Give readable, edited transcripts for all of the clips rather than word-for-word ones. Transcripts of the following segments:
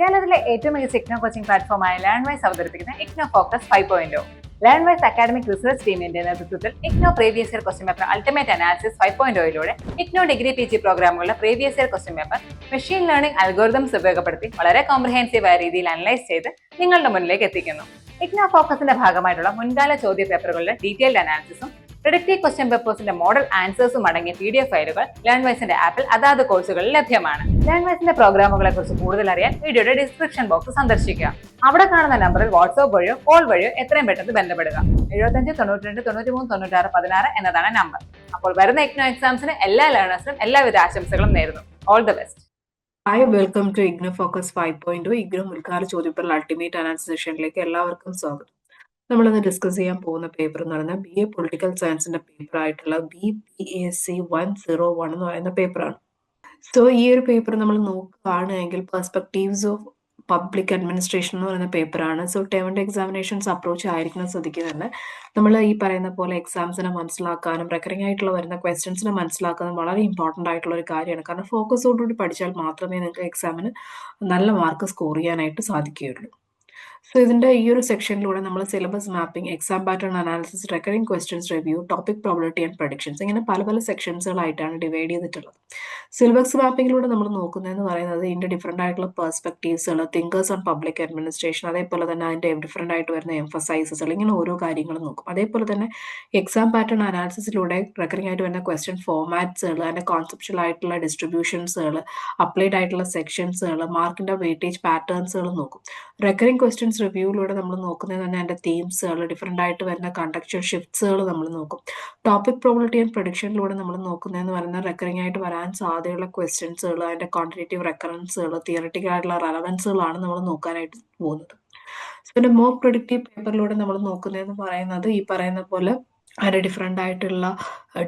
കേരളത്തിലെ ഏറ്റവും മികച്ച ഇഗ്നോ കോച്ചിംഗ് പ്ലാറ്റ്ഫോമായ ലേൺവൈസ് അവതരിപ്പിക്കുന്ന IGNOU focus 5.0. Learnwise academic research ടീമിന്റെ നേതൃത്വത്തിൽ IGNOU previous year question paper ultimate analysis 5.0യിലൂടെ ഇഗ്നോ ഡിഗ്രി PG പ്രോഗ്രാമുകളുടെ previous year question paper machine learning algorithms ഉപയോഗപ്പെടുത്തി വളരെ കോംപ്രിഹെൻസീവായ രീതിയിൽ അനലൈസ് ചെയ്ത് നിങ്ങളുടെ മുന്നിലേക്ക് എത്തിക്കുന്നു. ഇഗ്നോ ഫോക്കസിന്റെ ഭാഗമായിട്ടുള്ള മുൻകാല ചോദ്യ പേപ്പറുകളുടെ ഡീറ്റെയിൽഡ് അനാലിസിസും പ്രിഡിക്റ്റീവ് ക്വസ്റ്റ്യൻ പേപ്പേഴ്സിന്റെ മോഡൽ ആൻസേഴ്സും അടങ്ങിയ PDF ഫയലുകൾ ലേൺവൈസിന്റെ ആപ്പിൽ അതാത് കോഴ്സുകളിൽ ലഭ്യമാണ്. ലേൺവൈസിന്റെ പ്രോഗ്രാമുകളെ കുറിച്ച് കൂടുതൽ അറിയാൻ വീഡിയോയുടെ ഡിസ്ക്രിപ്ഷൻ ബോക്സ് സന്ദർശിക്കുക. അവിടെ കാണുന്ന നമ്പറിൽ വാട്സ്ആപ്പ് വഴിയോ കോൾ വഴിയോ എത്രയും പെട്ടെന്ന് ബന്ധപ്പെടുക. 75 92 93 96 16 എന്നതാണ് നമ്പർ. അപ്പോൾ വരുന്ന ഇഗ്നോ എക്സാംസിന് എല്ലാ ലേണേഴ്സിനും എല്ലാവിധ ആശംസകളും നേരുന്നു. All the best. Hi, welcome to IGNOU focus 5.0 IGNOU മുൻകാല ചോദ്യപേപ്പർ അൾട്ടിമേറ്റ് അനാലിസിസ് സെഷനിലേക്ക് എല്ലാവർക്കും സ്വാഗതം. നമ്മളിന്ന് ഡിസ്കസ് ചെയ്യാൻ പോകുന്ന പേപ്പർ എന്ന് പറയുന്നത് BA പൊളിറ്റിക്കൽ സയൻസിന്റെ പേപ്പർ ആയിട്ടുള്ള BPAC 101 എന്ന് പറയുന്ന പേപ്പറാണ്. സോ ഈ ഒരു പേപ്പർ നമ്മൾ നോക്കുകയാണെങ്കിൽ പെർസ്പെക്റ്റീവ്സ് ഓഫ് പബ്ലിക് അഡ്മിനിസ്ട്രേഷൻ എന്ന് പറയുന്ന പേപ്പറാണ്. സോ ടേം എക്സാമിനേഷൻസ് അപ്രോച്ച് ആയിരിക്കണം ശ്രദ്ധിക്കുന്നത്. നമ്മൾ ഈ പറയുന്ന പോലെ എക്സാംസിനെ മനസ്സിലാക്കാനും റെക്കറിംഗ് ആയിട്ടുള്ള വരുന്ന ക്വസ്റ്റ്യൻസിനെ മനസ്സിലാക്കാനും വളരെ ഇമ്പോർട്ടൻ്റ് ആയിട്ടുള്ള ഒരു കാര്യമാണ്. കാരണം ഫോക്കസോടുകൂടി പഠിച്ചാൽ മാത്രമേ നിങ്ങൾക്ക് എക്സാമിന് നല്ല മാർക്ക് സ്കോർ ചെയ്യാനായിട്ട് സാധിക്കുകയുള്ളൂ. സോ ഇതിന്റെ ഈ ഒരു സെക്ഷനിലൂടെ നമ്മൾ syllabus mapping, exam pattern analysis, recurring questions review, topic probability and predictions ഇങ്ങനെ പല സെക്ഷൻസുകളായിട്ടാണ് ഡിവൈഡ് ചെയ്തിട്ടുള്ളത്. സിലബസ് മാപ്പിംഗിലൂടെ നമ്മൾ നോക്കുന്നതെന്ന് പറയുന്നത് ഇതിന്റെ ഡിഫറെൻ്റ് ആയിട്ടുള്ള പെർസ്പെക്റ്റീവ്സുകൾ, തിങ്കേഴ്സ് ഓൺ പബ്ലിക് അഡ്മിനിസ്ട്രേഷൻ, അതേപോലെ തന്നെ അതിന്റെ ഡിഫറെൻ്റ് ആയിട്ട് വരുന്ന എംഫസൈസസുകൾ, ഇങ്ങനെ ഓരോ കാര്യങ്ങളും നോക്കും. അതേപോലെ തന്നെ എക്സാം പാറ്റേൺ അനാലിസിസിലൂടെ റെക്കറിംഗ് ആയിട്ട് വരുന്ന ക്വസ്റ്റ്യൻ ഫോമാറ്റ്സുകൾ, അതിന്റെ കോൺസെപ്ച്വൽ ആയിട്ടുള്ള ഡിസ്ട്രിബ്യൂഷൻസുകൾ, അപ്ലൈഡ് ആയിട്ടുള്ള സെക്ഷൻസുകൾ, മാർക്കിന്റെ വെയിറ്റേജ് പാറ്റേൺസുകൾ നോക്കും. റെക്കറിംഗ് ക്വസ്റ്റ്യൻസ് റിവ്യൂയിലൂടെ നമ്മൾ നോക്കുന്നത് തന്നെ അതിന്റെ തീംസുകൾ, ഡിഫറെൻ്റ് ആയിട്ട് വരുന്ന കണ്ടക്ച്വൽ ഷിഫ്റ്റ്സുകൾ നമ്മൾ നോക്കും. ടോപ്പിക് പ്രോബിലിറ്റി ആൻഡ് പ്രഡിക്ഷനിലൂടെ നമ്മൾ നോക്കുന്നതെന്ന് പറയുന്നത് റെക്കറിംഗ് ആയിട്ട് വരാൻ സാധ്യതയുള്ള ക്വസ്റ്റ്യൻസുകൾ, അതിന്റെ ക്വാണ്ടിറ്റേറ്റീവ് റെക്കറൻസുകൾ, തിയററ്റിക്കൽ ആയിട്ടുള്ള റെലവൻസുകളാണ് നമ്മൾ നോക്കാനായിട്ട് പോകുന്നത്. പിന്നെ മോർ പ്രിഡിക്റ്റീവ് പേപ്പറിലൂടെ നമ്മൾ നോക്കുന്നതെന്ന് പറയുന്നത് ഈ പറയുന്ന പോലെ അതിന്റെ ഡിഫറെൻ്റ് ആയിട്ടുള്ള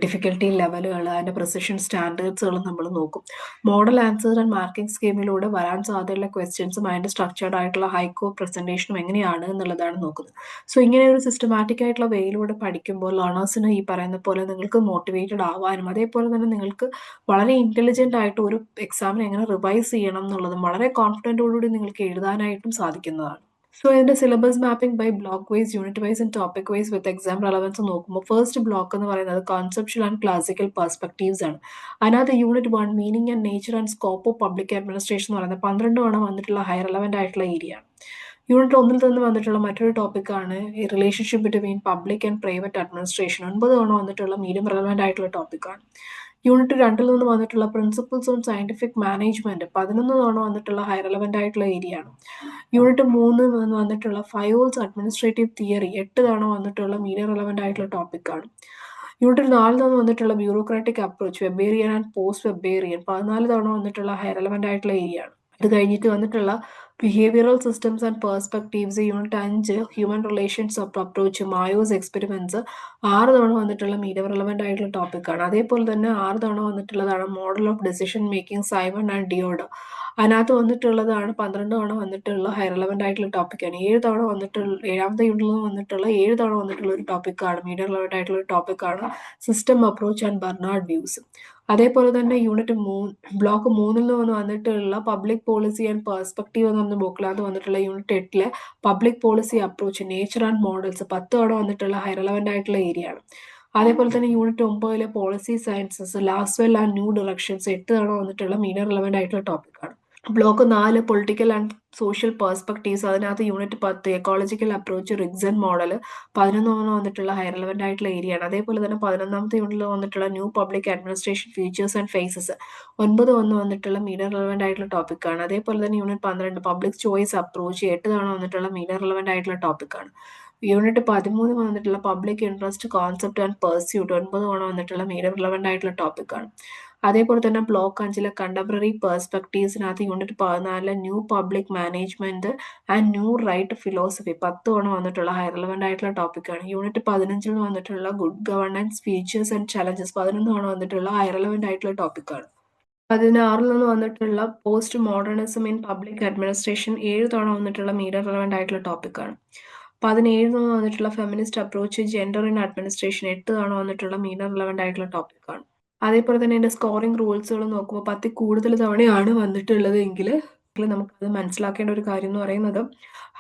ഡിഫിക്കൽട്ടി ലെവലുകൾ, അതിന്റെ പ്രിസിഷൻ സ്റ്റാൻഡേർഡ്സുകളും നമ്മൾ നോക്കും. മോഡൽ ആൻസർ ആൻഡ് മാർക്കിംഗ് സ്കീമിലൂടെ വരാൻ സാധ്യതയുള്ള ക്വസ്റ്റ്യൻസും അതിന്റെ സ്ട്രക്ചേർഡ് ആയിട്ടുള്ള ഹൈക്കോ പ്രസന്റേഷനും എങ്ങനെയാണ് എന്നുള്ളതാണ് നോക്കുന്നത്. സോ ഇങ്ങനെ ഒരു സിസ്റ്റമാറ്റിക് ആയിട്ടുള്ള വേയിലൂടെ പഠിക്കുമ്പോൾ ലേണേഴ്സിന് ഈ പറയുന്ന പോലെ നിങ്ങൾക്ക് മോട്ടിവേറ്റഡ് ആവാനും അതേപോലെ തന്നെ നിങ്ങൾക്ക് വളരെ ഇന്റലിജന്റ് ആയിട്ട് ഒരു എക്സാമിന് എങ്ങനെ റിവൈസ് ചെയ്യണം എന്നുള്ളതും വളരെ കോൺഫിഡൻറ്റോടുകൂടി നിങ്ങൾക്ക് എഴുതാനായിട്ടും സാധിക്കുന്നതാണ്. സോ ഇതിന്റെ syllabus mapping by block wise, unit wise and topic wise with exam relevance നോക്കുമ്പോൾ ഫസ്റ്റ് ബ്ലോക്ക് എന്ന് പറയുന്നത് കോൺസെപ്ച്വൽ ആൻഡ് ക്ലാസിക്കൽ പെർസ്പെക്റ്റീവ്സ് ആണ്. അതിനകത്ത് unit 1 meaning and nature and scope of public administration എന്ന് പറയുന്നത് 12 വന്നിട്ടുള്ള ഹൈ റെലവൻ്റ് ആയിട്ടുള്ള ഏരിയ ആണ്. യൂണിറ്റ് 1 നിന്ന് വന്നിട്ടുള്ള മറ്റൊരു ടോപ്പിക്കാണ് relationship between public and private administration. 9 വന്നിട്ടുള്ള മീഡിയം റെലവൻ്റ് ആയിട്ടുള്ള ടോപ്പിക്കാണ്. യൂണിറ്റ് 2 നിന്ന് വന്നിട്ടുള്ള പ്രിൻസിപ്പിൾസ് ഓൺ സയന്റിഫിക് മാനേജ്മെന്റ് 11 വന്നിട്ടുള്ള ഹൈ റെലവൻ്റ് ആയിട്ടുള്ള ഏരിയ ആണ്. യൂണിറ്റ് 3 നിന്ന് വന്നിട്ടുള്ള ഫയോൾസ് അഡ്മിനിസ്ട്രേറ്റീവ് തിയറി 8 വന്നിട്ടുള്ള മീഡിയം റെലവൻ്റ് ആയിട്ടുള്ള ടോപ്പിക്കാണ്. യൂണിറ്റ് 4 നിന്ന് വന്നിട്ടുള്ള bureaucratic approach, Weberian and post Weberian 14 വന്നിട്ടുള്ള ഹൈ റെലവൻ്റ് ആയിട്ടുള്ള ഏരിയ ആണ്. ഇത് കഴിഞ്ഞിട്ട് വന്നിട്ടുള്ള behavioural systems and perspectives unit 5 human relations of approach, Mayo's experiments 6 വന്നിട്ടുള്ള മീഡിയം റെലവൻ്റ് ആയിട്ടുള്ള ടോപ്പിക്കാണ്. അതേപോലെ തന്നെ 6 വന്നിട്ടുള്ളതാണ് model of decision making, Simon and ഡിയോഡ്. അതിനകത്ത് വന്നിട്ടുള്ളതാണ് 12 വന്നിട്ടുള്ള ഹൈ റെലവൻ്റ് ആയിട്ടുള്ള ടോപ്പിക്കാണ്. 7 വന്നിട്ടുള്ള 7ാമത്തെ യൂണിറ്റിൽ വന്നിട്ടുള്ള 7 വന്നിട്ടുള്ള ഒരു ടോപ്പിക്കാണ്, മീഡിയം റെലവൻ്റ് ആയിട്ടുള്ള ഒരു ടോപ്പിക്കാണ് system approach and Bernard views. അതേപോലെ തന്നെ യൂണിറ്റ് 3 ബ്ലോക്ക് 3 വന്നിട്ടുള്ള പബ്ലിക് പോളിസി ആൻഡ് പെർസ്പെക്റ്റീവ് എന്ന് പറഞ്ഞ ബുക്കിനകത്ത് വന്നിട്ടുള്ള unit 8 public policy approach, nature and models 10 വന്നിട്ടുള്ള ഹൈ റെലവൻ്റ് ആയിട്ടുള്ള ഏരിയ ആണ്. അതേപോലെ തന്നെ unit 9 policy sciences, Lasswell and new directions 8 വന്നിട്ടുള്ള മീഡിയം റെലവൻ്റ് ആയിട്ടുള്ള ടോപ്പിക്കാണ്. Block 4 political and social perspectives, അതിനകത്ത് യൂണിറ്റ് 10 എക്കോളജിക്കൽ അപ്രോച്ച്, റിഗ്സൺ മോഡൽ 11 വന്നിട്ടുള്ള ഹൈ റെലവൻ്റ് ആയിട്ടുള്ള ഏരിയ ആണ്. അതേപോലെ തന്നെ 11ാമത്തെ യൂണിറ്റിൽ വന്നിട്ടുള്ള new public administration features and phases 9 വന്നിട്ടുള്ള മീഡിയം റെലവൻ്റ് ആയിട്ടുള്ള ടോപ്പിക്കാണ്. അതേപോലെ തന്നെ യൂണിറ്റ് 12 പബ്ലിക് ചോയ്സ് അപ്രോച്ച് 8 വന്നിട്ടുള്ള മീഡിയം റെലവൻ്റ് ആയിട്ടുള്ള ടോപ്പിക്കാണ്. യൂണിറ്റ് 13 വന്നിട്ടുള്ള public interest concept and pursuit 9 വന്നിട്ടുള്ള മീഡിയം റെലവൻ്റ് ആയിട്ടുള്ള ടോപ്പിക്കാണ്. അതേപോലെ തന്നെ ബ്ലോക്ക് 5 കണ്ടംപററി പെർസ്പെക്റ്റീവ്സിനകത്ത് unit 14 new public management and new right philosophy 10 വന്നിട്ടുള്ള ഹൈ റെലവൻ്റ് ആയിട്ടുള്ള ടോപ്പിക്കാണ്. യൂണിറ്റ് 15 വന്നിട്ടുള്ള good governance features and challenges 11 വന്നിട്ടുള്ള ഹൈ റെലവൻ്റ് ആയിട്ടുള്ള ടോപ്പിക്കാണ്. 16 വന്നിട്ടുള്ള post modernism in public administration 7 വന്നിട്ടുള്ള മീഡിയം റെലവൻ്റ് ആയിട്ടുള്ള ടോപ്പിക്കാണ്. 17 വന്നിട്ടുള്ള feminist approach, gender in administration 8 വന്നിട്ടുള്ള മീഡിയം റെലവൻ്റ് ആയിട്ടുള്ള ടോപ്പിക്കാണ്. അതേപോലെ തന്നെ ഇതിന്റെ സ്കോറിംഗ് റൂൾസുകൾ നോക്കുമ്പോൾ 10 കൂടുതൽ തവണയാണ് വന്നിട്ടുള്ളത് എങ്കിൽ നമുക്കത് മനസ്സിലാക്കേണ്ട ഒരു കാര്യം എന്ന് പറയുന്നത്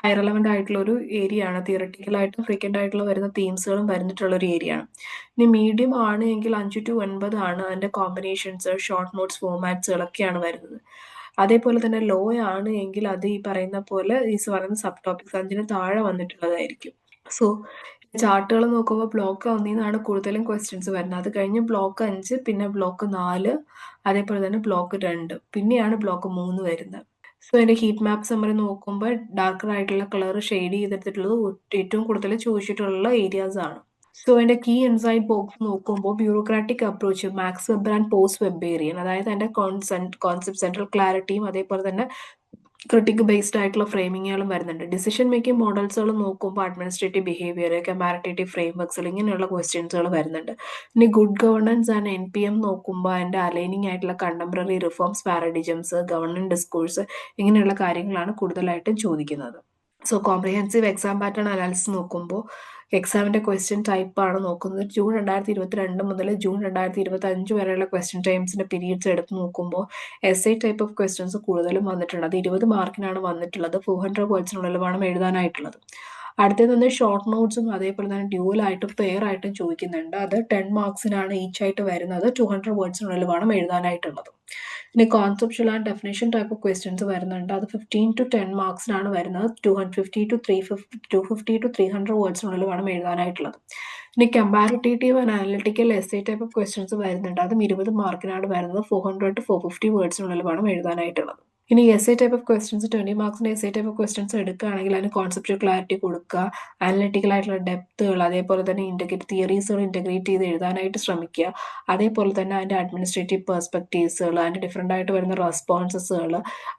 ഹൈ റെലവൻ്റ് ആയിട്ടുള്ള ഒരു ഏരിയ ആണ്. തിയറട്ടിക്കലായിട്ടും ഫ്രീക്വൻ്റ് ആയിട്ടുള്ള വരുന്ന തീംസുകളും വരുന്നിട്ടുള്ള ഒരു ഏരിയ ആണ്. ഇനി മീഡിയം ആണ് എങ്കിൽ 5 to 9 ആണ് അതിൻ്റെ കോമ്പിനേഷൻസ്, ഷോർട്ട് നോട്ട്സ്, ഫോമാറ്റ്സുകളൊക്കെയാണ് വരുന്നത്. അതേപോലെ തന്നെ ലോ ആണ് എങ്കിൽ അത് ഈ പറയുന്ന പോലെ ഈ പറയുന്ന സബ് ടോപ്പിക്സ് 5 താഴെ വന്നിട്ടുള്ളതായിരിക്കും. സോ ചാർട്ടുകൾ നോക്കുമ്പോൾ ബ്ലോക്ക് 1 കൂടുതലും ക്വസ്റ്റ്യൻസ് വരുന്നത്. അത് കഴിഞ്ഞ് ബ്ലോക്ക് 5, പിന്നെ ബ്ലോക്ക് 4, അതേപോലെ തന്നെ ബ്ലോക്ക് 2, പിന്നെയാണ് ബ്ലോക്ക് 3 വരുന്നത്. സോ അതിൻ്റെ ഹീറ്റ് മാപ്പ് സമ്മറി നോക്കുമ്പോൾ ഡാർക്കർ ആയിട്ടുള്ള കളർ ഷെയ്ഡ് ചെയ്തിട്ടുള്ളത് ഏറ്റവും കൂടുതൽ ചോദിച്ചിട്ടുള്ള ഏരിയാസ് ആണ്. സോ അതിൻ്റെ കീ ഇൻസൈറ്റ് ബോക്സ് നോക്കുമ്പോൾ bureaucratic approach, Max Weber and post Weberian, അതായത് അതിൻ്റെ കോൺസെപ്റ്റ് സെൻട്രൽ ക്ലാരിറ്റിയും അതേപോലെ തന്നെ ക്രിട്ടിക് ബേസ്ഡ് ആയിട്ടുള്ള ഫ്രെയിമിങ്ങുകളും വരുന്നുണ്ട്. ഡിസിഷൻ മേക്കിംഗ് മോഡൽസുകൾ നോക്കുമ്പോൾ അഡ്മിനിസ്ട്രേറ്റീവ് ബിഹേവിയർ, കമ്പാരിറ്റേറ്റീവ് ഫ്രെയിംവർക്സ് ഇങ്ങനെയുള്ള ക്വസ്റ്റ്യൻസുകൾ വരുന്നുണ്ട്. ഇനി ഗുഡ് ഗവർണൻസ് ആൻഡ് NPM നോക്കുമ്പോൾ അതിൻ്റെ അലൈനിങ് ആയിട്ടുള്ള കണ്ടംപററി റിഫോംസ്, പാരഡിജംസ്, ഗവർണൻസ് ഡിസ്കോഴ്സ് ഇങ്ങനെയുള്ള കാര്യങ്ങളാണ് കൂടുതലായിട്ടും ചോദിക്കുന്നത്. So comprehensive exam pattern analysis നോക്കുമ്പോൾ എക്സാമിൻ്റെ ക്വസ്റ്റ്യൻ ടൈപ്പാണ് നോക്കുന്നത്. ജൂൺ 2022 മുതൽ ജൂൺ 2025 വരെയുള്ള ക്വസ്റ്റ്യൻ ടൈംസിൻ്റെ പീരീഡ്സ് എടുത്ത് നോക്കുമ്പോൾ essay ടൈപ്പ് ഓഫ് ക്വസ്റ്റ്യൻസ് കൂടുതലും വന്നിട്ടുണ്ട്. അത് 20 മാർക്കിനാണ് വന്നിട്ടുള്ളത്. 400 വേർഡ്സിനുള്ളിൽ വേണം എഴുതാനായിട്ടുള്ളത്. അടുത്തത് തന്നെ ഷോർട്ട് നോട്ട്സും അതേപോലെ തന്നെ ഡ്യൂവലായിട്ടും പെയർ ആയിട്ടും ചോദിക്കുന്നുണ്ട്. അത് 10 മാർക്സിനാണ് ഈച്ച് ആയിട്ട് വരുന്നത്. 200 വേർഡ്സിനുള്ളിൽ വേണം എഴുതാനായിട്ടുള്ളത്. ഇനി conceptual and definition type of questions വരുന്നുണ്ട്. അത് 15 to 10 മാർക്സിനാണ് വരുന്നത്. 250 to 300 വേർഡ്സിനുള്ളിൽ വേണം എഴുതാനായിട്ടുള്ളത്. ഇനി comparative and analytical essay type of questions വരുന്നുണ്ട്. അതും 20 മാർക്കിനാണ് വരുന്നത്. 400 to 450 വേർഡ്സിനുള്ളിൽ വേണം എഴുതാനായിട്ടുള്ളത്. ഇനി essay type of questions 20 മാർക്സിൻ്റെ essay type of questions എടുക്കുകയാണെങ്കിൽ അതിന് കോൺസെപ്റ്റുവൽ ക്ലാരിറ്റി കൊടുക്കുക, അനലിറ്റിക്കൽ ആയിട്ടുള്ള ഡെപ്തുകൾ, അതേപോലെ തന്നെ തിയറീസുകൾ ഇൻറ്റഗ്രേറ്റ് ചെയ്ത് എഴുതാനായിട്ട് ശ്രമിക്കുക. അതേപോലെ തന്നെ അതിൻ്റെ അഡ്മിനിസ്ട്രേറ്റീവ് പെർസ്പെക്റ്റീവ്സുകൾ, അതിൻ്റെ ഡിഫറെൻ്റ് ആയിട്ട് വരുന്ന റെസ്പോൺസസുകൾ,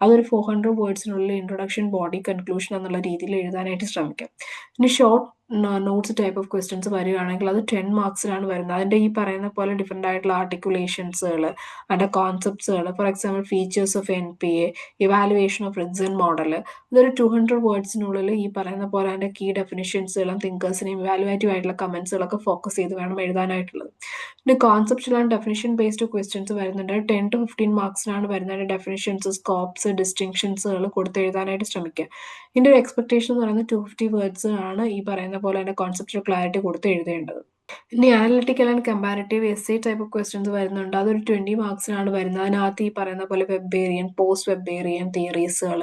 അതൊരു 400 വേർഡ്സിനുള്ളിൽ ഇൻട്രൊഡക്ഷൻ, ബോഡി, കൺക്ലൂഷൻ എന്നുള്ള രീതിയിൽ എഴുതാനായിട്ട് ശ്രമിക്കാം. ഇനി short notes type of questions വരികയാണെങ്കിൽ അത് 10 മാർക്സിലാണ് വരുന്നത്. അതിൻ്റെ ഈ പറയുന്ന പോലെ ഡിഫറെൻ്റ് ആയിട്ടുള്ള ആർട്ടിക്കുലേഷൻസുകൾ, അതിൻ്റെ കോൺസെപ്റ്റ്സുകൾ, for example features of NPA, evaluation of റിഗ്സൺ മോഡൽ, ഇതൊരു 200 വേർഡ്സിനുള്ളിൽ ഈ പറയുന്ന പോലെ അതിൻ്റെ കീ ഡെഫിനിഷൻസുകളും തിങ്കേഴ്സിനെയും ഇവാലുവേറ്റീവ് ആയിട്ടുള്ള കമൻസുകളൊക്കെ ഫോക്കസ് ചെയ്ത് വേണം എഴുതാനായിട്ടുള്ളത്. പിന്നെ conceptual and definition based questions വരുന്നുണ്ട്. 10 to 15 മാർക്സിനാണ് വരുന്നത്. ഡെഫിനിഷൻസ്, സ്കോപ്സ്, ഡിസ്റ്റിങ്ഷൻസുകൾ കൊടുത്ത് എഴുതാനായിട്ട് ശ്രമിക്കുക. ഇതിൻ്റെ ഒരു എക്സ്പെക്ടേഷൻ എന്ന് പറയുന്നത് 250 വേർഡ്സ് ആണ് ഈ പറയുന്ന പോലെ അതിൻ്റെ കോൺസെപ്ച്വൽ ക്ലാരിറ്റി കൊടുത്ത് എഴുതേണ്ടത്. ഇനി analytical and comparative essay type of questions വരുന്നുണ്ട്. അതൊരു 20 മാർക്സിനാണ് വരുന്നത്. അതിനകത്ത് ഈ പറയുന്ന പോലെ വെബേറിയൻ, പോസ്റ്റ് വെബേറിയൻ തിയറീസുകൾ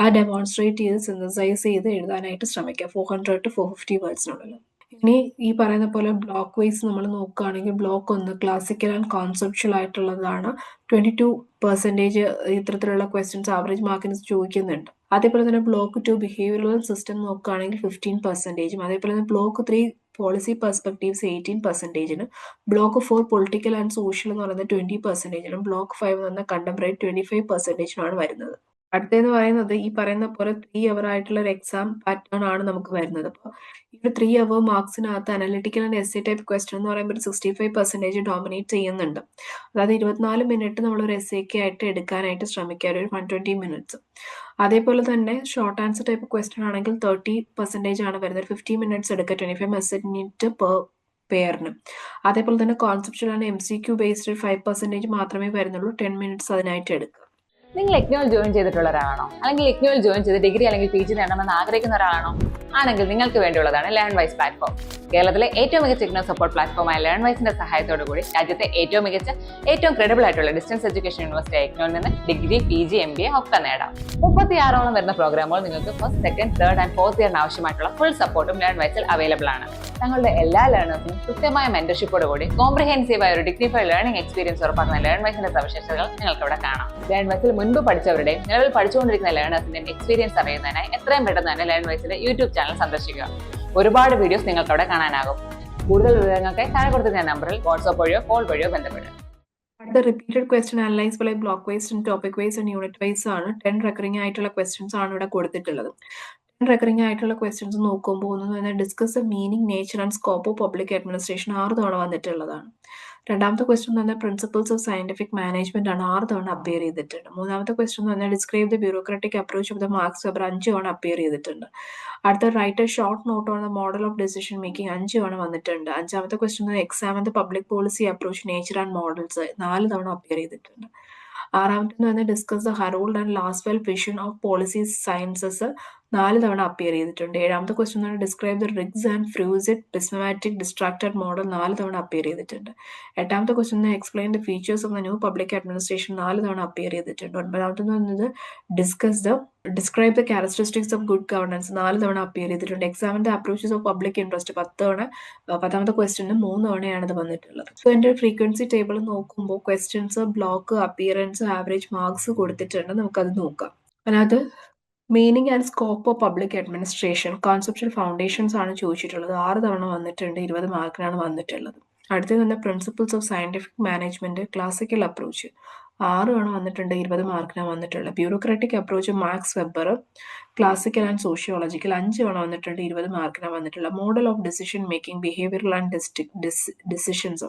ആ ഡെമോൺസ്ട്രേറ്റ് ചെയ്ത് സിന്തസൈസ് ചെയ്ത് എഴുതാനായിട്ട് ശ്രമിക്കുക. 400 to 450 വേർഡ്സിനുള്ളിൽ. ഇനി ഈ പറയുന്ന പോലെ ബ്ലോക്ക് വൈസ് നമ്മൾ നോക്കുകയാണെങ്കിൽ ബ്ലോക്ക് 1 ക്ലാസിക്കൽ ആൻഡ് കോൺസെപ്ച്വൽ ആയിട്ടുള്ളതാണ്. 22% ഇത്തരത്തിലുള്ള ക്വസ്റ്റ്യൻസ് ആവറേജ് മാർക്കിന് ചോദിക്കുന്നുണ്ട്. അതേപോലെ തന്നെ ബ്ലോക്ക് 2 ബിഹേവിയറൽ സിസ്റ്റം നോക്കുകയാണെങ്കിൽ 15%, അതേപോലെ തന്നെ block 3 policy perspectives 18%, block 4 political and social എന്ന് പറയുന്നത് 20%, ബ്ലോക്ക് 5 എന്ന് പറഞ്ഞാൽ കണ്ടംപററി 25% വരുന്നത്. അടുത്തതെന്ന് പറയുന്നത് ഈ പറയുന്ന പോലെ 3 hour ആയിട്ടുള്ള ഒരു എക്സാം പാറ്റേൺ ആണ് നമുക്ക് വരുന്നത്. അപ്പോൾ ഈ 3 hour മാർക്സിനകത്ത് analytical and essay type question എന്ന് പറയുമ്പോൾ ഒരു 65% ഡോമിനേറ്റ് ചെയ്യുന്നുണ്ട്. അതായത് 24 മിനിറ്റ് നമ്മളൊരു essayക്ക് ആയിട്ട് എടുക്കാനായിട്ട് ശ്രമിക്കുക, ഒരു 120 minutes. അതേപോലെ തന്നെ ഷോർട്ട് ആൻസർ ടൈപ്പ് ക്വസ്റ്റ്യൻ ആണെങ്കിൽ 30% ആണ് വരുന്നത്. 50 minutes എടുക്കുക, 25 minutes per പെയറിന്. അതേപോലെ തന്നെ കോൺസെപ്ച്വൽ ആൻഡ് MCQ ബേസ്ഡ് 5% മാത്രമേ വരുന്നുള്ളൂ. 10 minutes അതിനായിട്ട് എടുക്കുക. നിങ്ങൾ ഇഗ്നോയിൽ ജോയിൻ ചെയ്തിട്ടുള്ള ഒരാളാണോ, അല്ലെങ്കിൽ ഇഗ്നോയിൽ ജോയിൻ ചെയ്ത് ഡിഗ്രി അല്ലെങ്കിൽ PG നേടണമെന്ന് ആഗ്രഹിക്കുന്ന ഒരാളാണോ? ആണെങ്കിൽ നിങ്ങൾക്ക് വേണ്ടിയുള്ളതാണ് ലേൺവൈസ് പ്ലാറ്റ്ഫോം. കേരളത്തിലെ ഏറ്റവും മികച്ച ഇഗ്നോ സപ്പോർട്ട് പ്ലാറ്റ്ഫോമായ ലേൺവൈസിന്റെ സഹായത്തോടു കൂടി രാജ്യത്തെ ഏറ്റവും മികച്ച, ഏറ്റവും ക്രെഡിബിൾ ആയിട്ടുള്ള ഡിസ്റ്റൻസ് എഡ്യൂക്കേഷൻ യൂണിവേഴ്സിറ്റി ഇഗ്നോയിൽ നിന്ന് ഡിഗ്രി, PG, MBA ഒക്കെ നേടാം. 36ഓളം വരുന്ന പ്രോഗ്രാമുകൾ നിങ്ങൾക്ക് first, second, third and fourth ഇയറിന് ആവശ്യമായിട്ടുള്ള ഫുൾ സപ്പോർട്ടും ലേൺവൈസിൽ അവൈലബിൾ ആണ്. തങ്ങളുടെ എല്ലാ ലേണേഴ്സിനും കൃത്യമായ മെന്റർഷിപ്പോട് കൂടി കോംപ്രിഹെൻസീവായ ഒരു ഡിഗ്നിഫൈഡ് ലേണിംഗ് എക്സ്പീരിയൻസ് ഉറപ്പാക്കുന്ന ലേൺവൈസിന്റെ സവിശേഷതകൾ നിങ്ങൾക്ക് ഇവിടെ കാണാം. ലേൺവൈസിൽ മുൻപ് പഠിച്ചവരുടെയും നിലവിൽ പഠിച്ചുകൊണ്ടിരിക്കുന്ന ലേണേഴ്സിന്റെയും എക്സ്പീരിയൻസ് അറിയുന്നതിനായി എത്രയും പെട്ടെന്ന് തന്നെ ലേൺവൈസിന്റെ യൂട്യൂബ് ചാനൽ സന്ദർശിക്കുക. ഒരുപാട് വീഡിയോസ് നിങ്ങൾക്ക് അവിടെ കാണാനാകും. കൂടുതൽ വിവരങ്ങൾക്ക് താഴെ കൊടുത്തിരുന്ന നമ്പറിൽ വാട്സ്ആപ്പ് വഴിയോ കോൾ വഴിയോ ബന്ധപ്പെടുക. അടുത്ത റിപ്പീറ്റഡ് ക്വസ്റ്റ്യൻ അനലൈസ് പോലെ block wise and topic wise and unit wise ആണ്. 10 റെക്കറിംഗ് ആയിട്ടുള്ള ക്വസ്റ്റ്യൻസ് ആണ് ഇവിടെ കൊടുത്തിട്ടുള്ളത്. 10 റെക്കറിംഗ് ആയിട്ടുള്ള ക്വസ്റ്റ്യൻസ് നോക്കുമ്പോൾ ഒന്ന് തന്നെ discuss the meaning, nature and scope of public administration 6 തവണ വന്നിട്ടുള്ളതാണ്. രണ്ടാമത്തെ ക്വസ്റ്റ്യൻ എന്ന് പറഞ്ഞാൽ പ്രിൻസിപ്പിൾസ് ഓഫ് സയന്റിഫിക് മാനേജ്മെന്റ് ആണ് 6 തവണ അപ്പിയർ ചെയ്തിട്ടുണ്ട്. മൂന്നാമത്തെ ക്വസ്റ്റ്യൻ എന്ന് പറഞ്ഞാൽ describe the bureaucratic approach of the Max Weber 5 തവണ അപ്പിയർ ചെയ്തിട്ടുണ്ട്. അടുത്ത write a short note on the model of decision making 5 തവണ വന്നിട്ടുണ്ട്. അഞ്ചാമത്തെ question examine the public policy approach, nature and models 4 തവണ അപ്പിയർ ചെയ്തിട്ടുണ്ട്. ആറാമത്തെ തന്നെ discuss the Harold and Lasswell vision of policy sciences 4 തവണ അപ്പിയർ ചെയ്തിട്ടുണ്ട്. ഏഴാമത്തെ ക്വസ്റ്റ്യൻ തന്നെ ഡിസ്ക്രൈബ് ദ റിഗ്സ് ആൻഡ് ഫ്രൂസിറ്റ് ഡിസ്മാറ്റിക് ഡിസ്ട്രാക്റ്റഡ് മോഡൽ 4 തവണ അപ്പിയർ ചെയ്തിട്ടുണ്ട്. എട്ടാമത്തെ question explain the features of the new public administration 4 തവണ അപ്പിയർ ചെയ്തിട്ടുണ്ട്. ഒൻപതാമത്തെ വന്നത് describe the characteristics of good governance 4 തവണ അപ്പിയർ ചെയ്തിട്ടുണ്ട്. Examine the approaches of public interest 10 തവണ, 10ാമത്തെ ക്വസ്റ്റ്യന് 3 തവണയാണ് ഇത് വന്നിട്ടുള്ളത്. സോ എൻ്റെ ഫ്രീക്വൻസി ടേബിൾ നോക്കുമ്പോൾ questions, block, appearance, average marks കൊടുത്തിട്ടുണ്ട്. നമുക്കത് നോക്കാം. അതിനകത്ത് meaning and scope of public administration conceptual foundations ആണ് ചോദിച്ചിട്ടുള്ളത്. 6 തവണ വന്നിട്ടുണ്ട്, 20 മാർക്കിനാണ് വന്നിട്ടുള്ളത്. അടുത്തത് തന്നെ principles of scientific management classical approach 6 തവണ വന്നിട്ടുണ്ട്, 20 മാർക്കിനാണ് വന്നിട്ടുള്ളത്. Bureaucratic approach Max Weber classical and sociological 5 തവണ വന്നിട്ടുണ്ട്, 20 മാർക്കിനാണ് വന്നിട്ടുള്ളത്. Model of decision making behavioural and decisions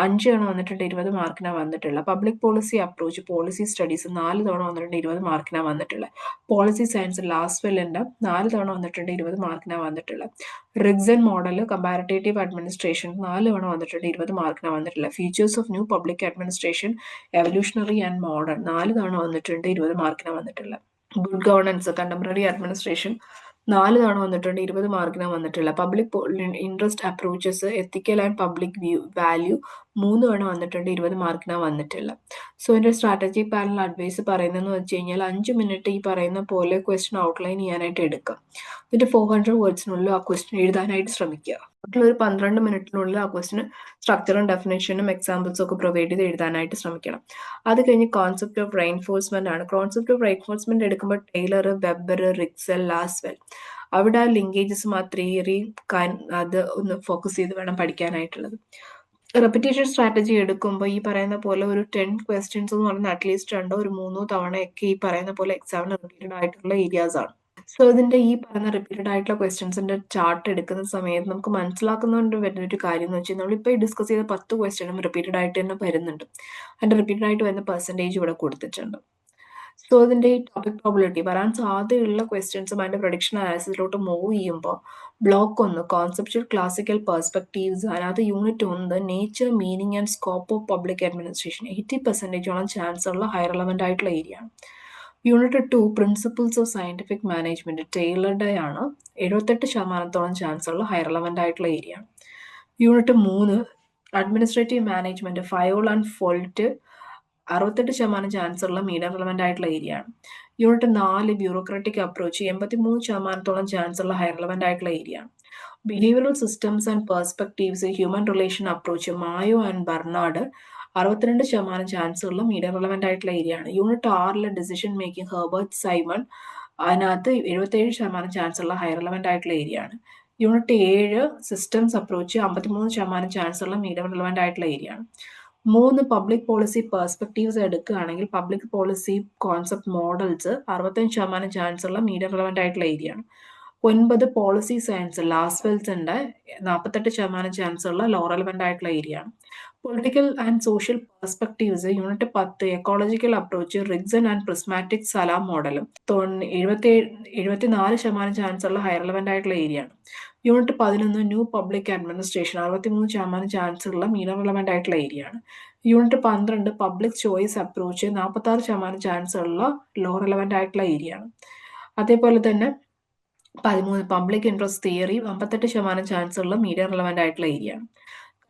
5 തവണ വന്നിട്ടുണ്ട്, 20 മാർക്കിനാണ് വന്നിട്ടുള്ളത്. Public policy approach policy studies 4 തവണ വന്നിട്ടുണ്ട്, 20 മാർക്കിനാണ് വന്നിട്ടുള്ളത്. പോളിസി സയൻസ് ലാസ്വെല്ലിൻ്റെ 4 തവണ വന്നിട്ടുണ്ട്, 20 മാർക്കിനാണ് വന്നിട്ടുള്ളത്. റിഗ്സൺ മോഡൽ കമ്പാരിറ്റേറ്റീവ് അഡ്മിനിസ്ട്രേഷൻ 4 തവണ വന്നിട്ടുണ്ട്, 20 മാർക്കിനാണ് വന്നിട്ടുള്ളത്. Features of new public administration evolutionary and modern 4 തവണ വന്നിട്ടുണ്ട്, 20 മാർക്കിനാണ് വന്നിട്ടുള്ളത്. ഗുഡ് ഗവർണൻസ് കണ്ടംപററി അഡ്മിനിസ്ട്രേഷൻ 4 തവണ വന്നിട്ടുണ്ട്, 20 മാർക്കിനാണ് വന്നിട്ടുള്ളത്. Public interest approaches ethical and public value 3 തവണ വന്നിട്ടുണ്ട്, 20 മാർക്കിനാണ് വന്നിട്ടുള്ളത്. സോ എൻ്റെ സ്ട്രാറ്റജി പാനൽ അഡ്വൈസ് പറയുന്നതെന്ന് വെച്ച് കഴിഞ്ഞാൽ 5 മിനിറ്റ് ഈ പറയുന്ന പോലെ ക്വസ്റ്റ്യൻ ഔട്ട്ലൈൻ ചെയ്യാനായിട്ട് എടുക്കാം. എന്നിട്ട് 400 വേർഡ്സിനുള്ളിൽ ആ ക്വസ്റ്റ്യൻ എഴുതാനായിട്ട് ശ്രമിക്കുക. ഒരു 12 മിനിറ്റിനുള്ളിൽ ആ ക്വസ്റ്റ്യന് സ്ട്രക്ചറും ഡെഫിനേഷനും എക്സാമ്പിൾസും ഒക്കെ പ്രൊവൈഡ് ചെയ്ത് എഴുതാനായിട്ട് ശ്രമിക്കണം. അത് കഴിഞ്ഞ് കോൺസെപ്റ്റ് ഓഫ് റെയിൻഫോഴ്സ്മെന്റ് ആണ്. കോൺസെപ്റ്റ് ഓഫ് റെയിൻഫോഴ്സ്മെന്റ് എടുക്കുമ്പോൾ ടൈലർ, വെബർ, റിക്സൽ, ലാസ്വെൽ അവിടെ ആ ലിങ്കേജസും ആ തിയറി അത് ഒന്ന് ഫോക്കസ് ചെയ്ത് വേണം പഠിക്കാനായിട്ടുള്ളത്. റെപ്പിറ്റേഷൻ സ്ട്രാറ്റജി എടുക്കുമ്പോൾ ഈ പറയുന്ന പോലെ ഒരു 10 ക്വസ്റ്റ്യൻസ് എന്ന് പറയുന്നത് അറ്റ്ലീസ്റ്റ് 2 ഒരു 3 തവണയൊക്കെ ഈ പറയുന്ന പോലെ എക്സാമിന് റിപ്പീറ്റഡ് ആയിട്ടുള്ള ഏരിയാസ് ആണ്. സോ ഇതിന്റെ ഈ പറയുന്ന റിപ്പീറ്റഡ് ആയിട്ടുള്ള ക്വസ്റ്റ്യൻസിന്റെ ചാർട്ട് എടുക്കുന്ന സമയത്ത് നമുക്ക് മനസ്സിലാക്കുന്നതുകൊണ്ട് വരുന്ന ഒരു കാര്യം എന്ന് വെച്ചാൽ നമ്മളിപ്പോൾ ഈ ഡിസ്കസ് ചെയ്ത 10 ക്വസ്റ്റ്യനും റിപ്പീറ്റഡ് ആയിട്ട് തന്നെ വരുന്നുണ്ട്. അതിന്റെ റിപ്പീറ്റഡ് ആയിട്ട് വരുന്ന പെർസെൻറ്റേജ് ഇവിടെ കൊടുത്തിട്ടുണ്ട്. സോ ഇതിന്റെ ഈ ടോപ്പിക് പ്രോബിലിറ്റി വരാൻ സാധ്യതയുള്ള ക്വസ്റ്റ്യൻസും അതിന്റെ പ്രൊഡിക്ഷൻ അനാലിസിസിലോട്ട് മൂവ് ചെയ്യുമ്പോൾ ബ്ലോക്ക് 1 കോൺസെപ്ച്വൽ ക്ലാസിക്കൽ പെർസ്പെക്റ്റീവ്സ്, അതിനകത്ത് unit 1 nature, meaning and scope of public administration 80% chance ഉള്ള ഹൈ റെലവൻ്റ് ആയിട്ടുള്ള ഏരിയ ആണ്. Unit 2 principles of scientific management ടൈലറുടെ ആണ്, 78% ചാൻസ് ഉള്ള ഹൈ റെലവൻ്റ് ആയിട്ടുള്ള ഏരിയ ആണ്. Unit 3 administrative management Fayol and Follett 68% chance ഉള്ള മീഡിയം റെലവൻ്റ് ആയിട്ടുള്ള ഏരിയ ആണ്. യൂണിറ്റ് 4 ബ്യൂറോക്രാറ്റിക് അപ്രോച്ച് 83% ചാൻസ് ഉള്ള ഹൈ റെലവൻ്റ് ആയിട്ടുള്ള ഏരിയ ആണ്. Behavioural systems and perspectives human relation approach മായോ and Bernard 62% chance ഉള്ള മീഡിയം റെലവൻ്റ് ആയിട്ടുള്ള ഏരിയ ആണ്. Unit 6 decision making Herbert Simon, അതിനകത്ത് 77% ചാൻസ് ഉള്ള ഹൈ റെലവൻ്റ് ആയിട്ടുള്ള ഏരിയ ആണ്. യൂണിറ്റ് 7 സിസ്റ്റംസ് അപ്രോച്ച് 53% ചാൻസ് ഉള്ള മീഡിയം റെലവൻ്റ് ആയിട്ടുള്ള ഏരിയ ആണ്. 3 പബ്ലിക് പോളിസി പെർസ്പെക്റ്റീവ്സ് എടുക്കുകയാണെങ്കിൽ public policy concept models 65% chance ഉള്ള മീഡിയം റെലവൻ്റ് ആയിട്ടുള്ള ഏരിയ ആണ്. 9 പോളിസി സയൻസ് ലാസ്വെൽസിന്റെ 48% ചാൻസ് ഉള്ള ലോ റെലവൻ്റ് ആയിട്ടുള്ള ഏരിയ ആണ്. Political and social perspectives unit 10 ecological approach റിഗ്സൺ ആൻഡ് പ്രിസ്മാറ്റിക് സലാം മോഡലും 74% ചാൻസ് ഉള്ള ഹൈ റെലവൻ്റ് ആയിട്ടുള്ള ഏരിയ ആണ്. Unit 11 new public administration 63% chance ഉള്ള മീഡിയം റെലവൻ്റ് ആയിട്ടുള്ള ഏരിയ ആണ്. Unit 12 public choice approach 46% chance ഉള്ള ലോ റെലവൻ്റ് ആയിട്ടുള്ള ഏരിയ ആണ്. അതേപോലെ തന്നെ 13 പബ്ലിക് ഇൻട്രസ്റ്റ് തിയറി 58% ചാൻസ് ഉള്ള മീഡിയം റെലവൻ്റ് ആയിട്ടുള്ള ഏരിയ ആണ്.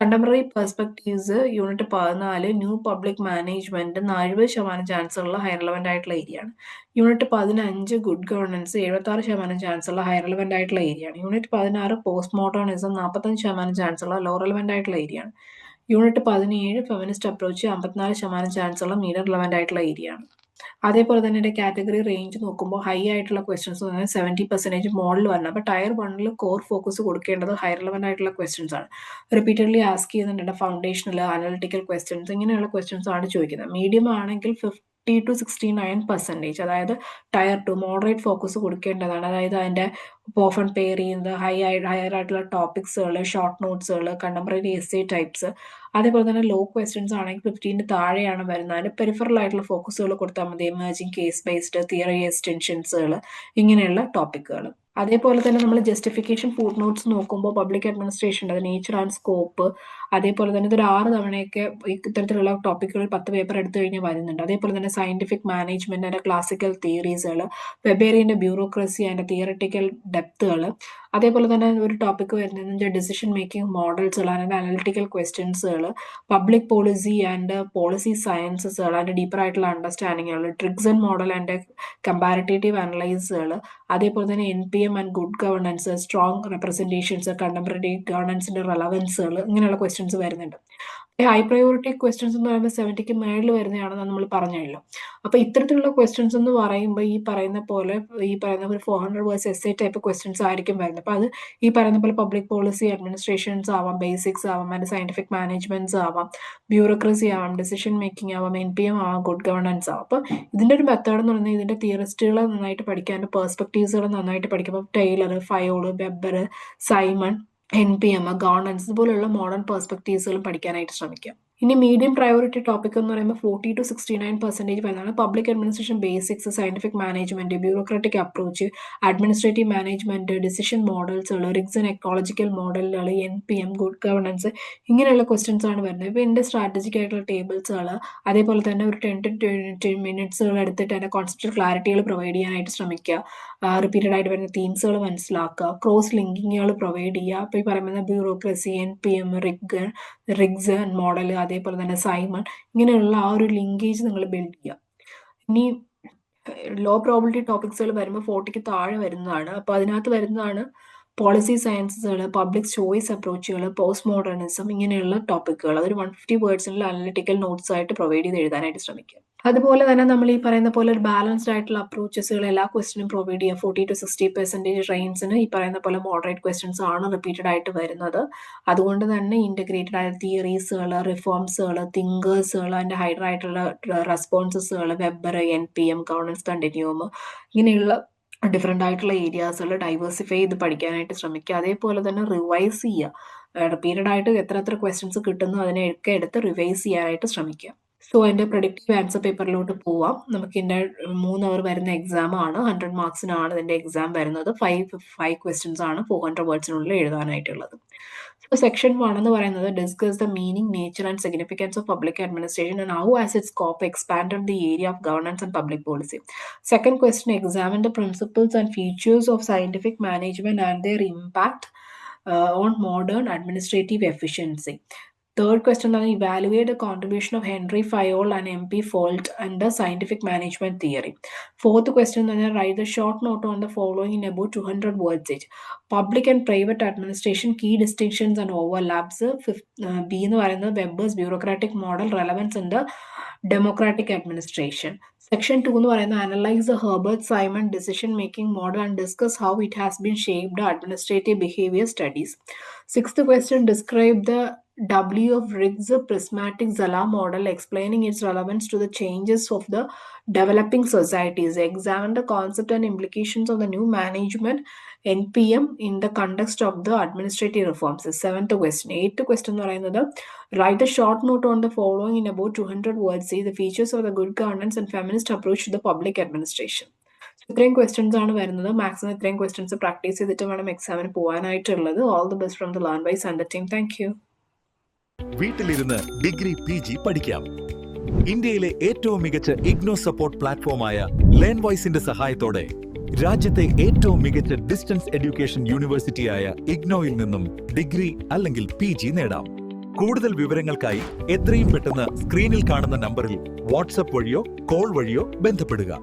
Contemporary perspectives unit 14 new public management 70% chance ഉള്ള ഹൈ റെലവൻ്റ് ആയിട്ടുള്ള ഏരിയ ആണ്. യൂണിറ്റ് 15 ഗുഡ് ഗവർണൻസ് 76% ചാൻസ് ഉള്ള ഹൈ റെലവൻ്റ് ആയിട്ടുള്ള ഏരിയ ആണ്. യൂണിറ്റ് 16 പോസ്റ്റ് മോഡേണിസം 45% ചാൻസ് ഉള്ള ലോ റെലവൻ്റ് ആയിട്ടുള്ള ഏരിയ ആണ്. യൂണിറ്റ് 17 ഫെമിനിസ്റ്റ് അപ്രോച്ച് 54% ചാൻസ് ഉള്ള മീഡിയം റെലവൻ്റ് ആയിട്ടുള്ള ഏരിയ ആണ്. അതേപോലെ തന്നെ എൻ്റെ കാറ്റഗറി റേഞ്ച് നോക്കുമ്പോൾ ഹൈ ആയിട്ടുള്ള ക്വസ്റ്റ്യൻസ് 70% മോഡൽ വരണം. അപ്പോൾ ടയർ 1 കോർ ഫോക്കസ് കൊടുക്കേണ്ടത് ഹൈ റെലവൻ്റ് ആയിട്ടുള്ള ക്വസ്റ്റ്യൻസ് ആണ്. റിപ്പീറ്റഡ്ലി ആസ്ക് ചെയ്യുന്നുണ്ട് ഫൗണ്ടേഷണൽ അനലിറ്റിക്കൽ ക്വസ്റ്റ്യൻസ് ഇങ്ങനെയുള്ള ക്വസ്റ്റ്യൻസ് ആണ് ചോദിക്കുന്നത്. മീഡിയം ആണെങ്കിൽ 50 to 69%, അതായത് ടയർ 2 മോഡറേറ്റ് ഫോക്കസ് കൊടുക്കേണ്ടതാണ്. അതായത് അതിൻ്റെ ഓഫൺ പെയർ ചെയ്യുന്നത് ഹയർ ആയിട്ടുള്ള ടോപ്പിക്സുകൾ, ഷോർട്ട് നോട്ട്സുകൾ, കണ്ടംപററി എസ്സേ ടൈപ്സ്. അതേപോലെ തന്നെ ലോ ക്വസ്റ്റ്യൻസ് ആണെങ്കിൽ 15 താഴെയാണ് വരുന്നത്. അതിന് പെരിഫറൽ ആയിട്ടുള്ള ഫോക്കസുകൾ കൊടുത്താൽ മതി. എമേർജിംഗ് കേസ് ബേസ്ഡ് തിയറി എക്സ്റ്റൻഷൻസുകൾ ഇങ്ങനെയുള്ള ടോപ്പിക്കുകൾ. അതേപോലെ തന്നെ നമ്മൾ ജസ്റ്റിഫിക്കേഷൻ ഫുട് നോട്ട്സ് നോക്കുമ്പോൾ public administration nature and scope അതേപോലെ തന്നെ ഇതൊരു 6 തവണയൊക്കെ ഇത്തരത്തിലുള്ള ടോപ്പിക്കുകൾ 10 പേപ്പർ എടുത്തു കഴിഞ്ഞാൽ വരുന്നുണ്ട്. അതേപോലെ തന്നെ സയന്റിഫിക് മാനേജ്മെന്റ് ആൻഡ് ക്ലാസിക്കൽ തിയറീസുകൾ, വെബേറിയന്റെ ബ്യൂറോക്രസി ആൻഡ് തിയററ്റിക്കൽ ഡെപ്തുകൾ, അതേപോലെ തന്നെ ഒരു ടോപ്പിക് വരുന്നത് ഡിസിഷൻ മേക്കിംഗ് മോഡൽസുകൾ ആൻഡ് അനലിറ്റിക്കൽ ക്വസ്റ്റ്യൻസുകൾ, പബ്ലിക് പോളിസി ആൻഡ് പോളിസി സയൻസസുകൾ ആൻഡ് ഡീപ്പർ ആയിട്ടുള്ള അണ്ടർസ്റ്റാൻഡിങ്ങുകൾ, ട്രിഗ്സൺ മോഡൽ ആൻഡ് കമ്പാരിറ്റേറ്റീവ് അനലൈസുകൾ, അതേപോലെ തന്നെ NPM and good governance, strong representations, contemporary ഗവർണൻസിന്റെ റെലവൻസുകൾ, ഇങ്ങനെയുള്ള ക്വസ്റ്റ്യൻസ് വരുന്നുണ്ട്. ഹൈ പ്രയോറിറ്റി ക്വസ്റ്റ്യൻസ് എന്ന് പറയുമ്പോൾ 70ക്ക് മേളിൽ വരുന്നതാണെന്ന് നമ്മൾ പറഞ്ഞല്ലോ. അപ്പൊ ഇത്തരത്തിലുള്ള ക്വസ്റ്റ്യൻസ് എന്ന് പറയുമ്പോൾ ഈ പറയുന്ന പോലെ ഒരു 400 വേഴ്സ് എസ്സേ ടൈപ്പ് ക്വസ്റ്റ്യൻസ് ആയിരിക്കും വരുന്നത്. അപ്പൊ അത് ഈ പറയുന്ന പോലെ പബ്ലിക് പോളിസി അഡ്മിനിസ്ട്രേഷൻസ് ആവാം, ബേസിക്സ് ആവാം, അതിന്റെ സയന്റിഫിക് മാനേജ്മെന്റ്സ് ആവാം, ബ്യൂറോക്രസി ആവാം, ഡിസിഷൻ മേക്കിംഗ് ആവാം, NPM ആവാം, ഗുഡ് ഗവർണൻസ് ആവാം. അപ്പൊ ഇതിന്റെ ഒരു മെത്തേഡ് എന്ന് പറയുന്നത് ഇതിന്റെ തിയറിസ്റ്റുകൾ നന്നായിട്ട് പഠിക്കാൻ, പെർസ്പെക്ടീവ്സുകൾ നന്നായിട്ട് പഠിക്കുമ്പോൾ Taylor, Fayol, Weber, Simon, NPM, governance പോലുള്ള മോഡേൺ പെർസ്പെക്ടീവ്സുകളും പഠിക്കാനായിട്ട് ശ്രമിക്കാം. ഇനി മീഡിയം പ്രയോറിറ്റി ടോപ്പിക് എന്ന് പറയുമ്പോൾ 40 to 69% വരുന്നതാണ് public administration basics, scientific management, bureaucratic approach, administrative management, decision മോഡൽസുകൾ, റിഗ്സ് ആൻഡ് എക്കോളജിക്കൽ മോഡലുകൾ, NPM, ഗുഡ് ഗവർണൻസ്, ഇങ്ങനെയുള്ള ക്വസ്റ്റ്യൻസ് ആണ് വരുന്നത്. ഇപ്പൊ ഇതിന്റെ സ്ട്രാറ്റജിക് ആയിട്ടുള്ള ടേബിൾസുകൾ, അതേപോലെ തന്നെ ഒരു 10 to 20 മിനിറ്റ്സുകൾ എടുത്തിട്ട് അതിന്റെ കോൺസെപ്റ്റൽ ക്ലാരിറ്റികൾ പ്രൊവൈഡ് ചെയ്യാനായിട്ട് ശ്രമിക്കുക. റിപ്പീറ്റഡ് ആയിട്ട് വരുന്ന തീംസുകൾ മനസ്സിലാക്കുക, ക്രോസ് ലിങ്കിങ്ങുകൾ പ്രൊവൈഡ് ചെയ്യുക. അപ്പൊ ഈ പറയുന്ന ബ്യൂറോക്രസി, NPM, റിഗ്സ് മോഡൽ, അതേപോലെ തന്നെ സൈമൺ, ഇങ്ങനെയുള്ള ആ ഒരു ലിങ്കേജ് നിങ്ങൾ ബിൽഡ് ചെയ്യുക. ഇനി ലോ പ്രോബിലിറ്റി ടോപ്പിക്സുകൾ വരുമ്പോൾ 40ക്ക് താഴെ വരുന്നതാണ്. അപ്പൊ അതിനകത്ത് വരുന്നതാണ് പോളിസി സയൻസുകൾ, പബ്ലിക് ചോയ്സ് അപ്രോച്ചുകൾ, പോസ്റ്റ് മോഡേണിസം, ഇങ്ങനെയുള്ള ടോപ്പിക്കുകൾ. അതൊരു 150 വേർഡ്സിലുള്ള അനലിറ്റിക്കൽ നോട്ട്സ് ആയിട്ട് പ്രൊവൈഡ് ചെയ്ത് എഴുതാനായിട്ട് ശ്രമിക്കുക. അതുപോലെ തന്നെ നമ്മൾ ഈ പറയുന്ന പോലെ ഒരു ബാലൻസ്ഡ് ആയിട്ടുള്ള അപ്രോച്ചസുകൾ എല്ലാ ക്വസ്റ്റിനും പ്രൊവൈഡ് ചെയ്യുക. 40 to 60% റേഞ്ചിന് ഈ പറയുന്ന പോലെ മോഡറേറ്റ് ക്വസ്റ്റ്യൻസ് ആണ് റിപ്പീറ്റഡ് ആയിട്ട് വരുന്നത്. അതുകൊണ്ട് തന്നെ ഇന്റഗ്രേറ്റഡ് ആയ തിയറീസുകൾ, റിഫോംസുകൾ, തിങ്കേഴ്സുകൾ, അതിന്റെ ഹൈഡർ ആയിട്ടുള്ള റെസ്പോൺസസുകൾ, വെബർ, NPM, ഗവർണൻസ് കണ്ടിന്യൂം, ഇങ്ങനെയുള്ള ഡിഫറെൻ്റ് ആയിട്ടുള്ള ഏരിയാസുകൾ ഡൈവേഴ്സിഫൈ ചെയ്ത് പഠിക്കാനായിട്ട് ശ്രമിക്കുക. അതേപോലെ തന്നെ റിവൈസ് ചെയ്യുക. റിപ്പീറ്റഡ് ആയിട്ട് എത്ര ക്വസ്റ്റ്യൻസ് കിട്ടുന്നു അതിനെയൊക്കെ എടുത്ത് റിവൈസ് ചെയ്യാനായിട്ട് ശ്രമിക്കുക. സോ അതിന്റെ പ്രൊഡിക്റ്റീവ് ആൻസർ പേപ്പറിലോട്ട് പോവാം. നമുക്ക് ഇതിന്റെ 3 അവർ വരുന്ന എക്സാം ആണ്. 100 മാർക്സിനാണ് ഇതിന്റെ എക്സാം വരുന്നത്. 5 ക്വസ്റ്റ്യൻസ് ആണ് 400 വേർഡ്സിനുള്ളിൽ എഴുതാനായിട്ടുള്ളത്. സോ സെക്ഷൻ 1 എന്ന് പറയുന്നത് discuss the meaning, nature and significance of public administration and how as it scope expanded the area of governance and public policy. Second question, examine the principles and features of scientific management and their impact on modern administrative efficiency. Third question, evaluate the contribution of Henry Fayol and MP Folt and the scientific management theory. Fourth question, write the short note on the following in about 200 words each. Public and private administration, key distinctions and overlaps. B എന്ന് പറയുന്നത് Weber's bureaucratic model, relevance in the democratic administration. Section 2 എന്ന് പറയുന്നത് analyze the Herbert-Simon decision-making model and discuss how it has been shaped the administrative behavior studies. Sixth question, describe the W of Riggs prismatic Zala model, explaining its relevance to the changes of the developing societies. Examine the concept and implications of the new management NPM in the context of the administrative reforms. Seventh question. Eighth question, write a short note on the following in about 200 words. See the features of the good governance and feminist approach to the public administration. ഇത്രയും questions ആണ് വരുന്നത്. Maximum ഇത്രയും questions practice ചെയ്തിട്ട് വേണം എക്സാമിന് പോകാനായിട്ടുള്ളത്. All the best from the learn wise and the team. Thank you. വീട്ടിലിരുന്ന് degree PG പഠിക്കാം. ഇന്ത്യയിലെ ഏറ്റവും മികച്ച ഇഗ്നോ സപ്പോർട്ട് പ്ലാറ്റ്ഫോമായ ലേൺ വോയ്സിന്റെ സഹായത്തോടെ രാജ്യത്തെ ഏറ്റവും മികച്ച ഡിസ്റ്റൻസ് എഡ്യൂക്കേഷൻ യൂണിവേഴ്സിറ്റിയായ ഇഗ്നോയിൽ നിന്നും ഡിഗ്രി അല്ലെങ്കിൽ PG നേടാം. കൂടുതൽ വിവരങ്ങൾക്കായി എത്രയും പെട്ടെന്ന് സ്ക്രീനിൽ കാണുന്ന നമ്പറിൽ വാട്സ്ആപ്പ് വഴിയോ കോൾ വഴിയോ ബന്ധപ്പെടുക.